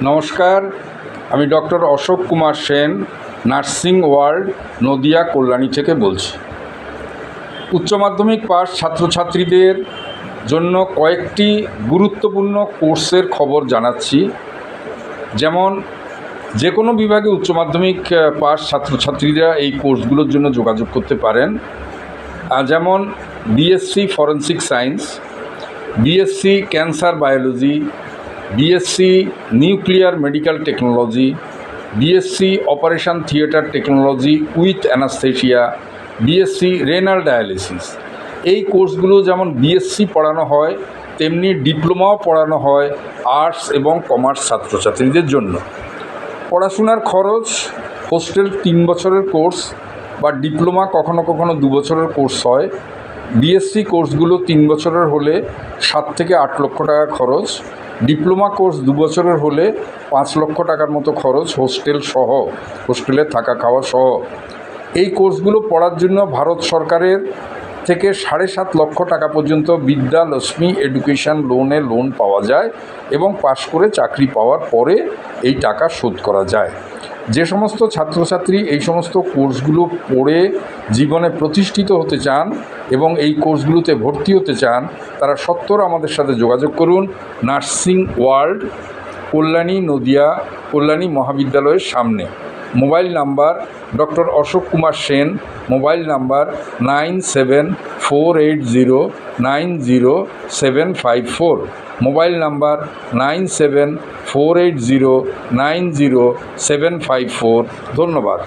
নমস্কার, আমি doctor Ashok Kumar Sen, nursing world, Nadia, Kalyani থেকে বলছি। উচ্চ মাধ্যমিক পাস ছাত্রছাত্রীদের জন্য কয়েকটি গুরুত্বপূর্ণ কোর্সের খবর জানাচ্ছি। যেমন যে কোনো বিভাগে উচ্চ মাধ্যমিক পাস ছাত্রছাত্রীরা এই কোর্সগুলোর জন্য যোগাযোগ করতে পারেন। যেমন BSc forensic science, BSc cancer biology, BSc nuclear medical technology, BSc operation theatre technology with anaesthesia, BSc renal dialysis. এই কোর্সগুলো যেমন বিএসসি পড়ানো হয়, তেমনি ডিপ্লোমাও পড়ানো হয় আর্টস এবং কমার্স ছাত্রছাত্রীদের জন্য। পড়াশোনার খরচ, হোস্টেল 3 বছরের কোর্স বা ডিপ্লোমা কখনো কখনো 2 বছরের কোর্স হয়। বিএসসি কোর্সগুলো 3 বছরের হলে 7 থেকে 8 লক্ষ টাকা খরচ। ডিপ্লোমা কোর্স 2 বছরের হলে 5 লক্ষ টাকার মতো খরচ, হোস্টেল সহ, হোস্টেলে থাকা খাওয়া সহ। এই কোর্সগুলো পড়ার জন্য ভারত সরকারের থেকে 7.5 লক্ষ টাকা পর্যন্ত বিদ্যালক্ষ্মী এডুকেশন লোন পাওয়া যায় এবং পাশ করে চাকরি পাওয়ার পরে এই টাকা শোধ করা যায়। যে সমস্ত ছাত্রছাত্রী এই সমস্ত কোর্সগুলো পড়ে জীবনে প্রতিষ্ঠিত হতে চান এবং এই কোর্সগুলোতে ভর্তি হতে চান, তারা সত্বর আমাদের সাথে যোগাযোগ করুন। নার্সিং ওয়ার্ল্ড, কল্যাণী, নদিয়া, কল্যাণী মহাবিদ্যালয়ের সামনে। Mobile number doctor Ashok Kumar Sen, mobile number 9748090754, mobile number 9748090754। ধন্যবাদ।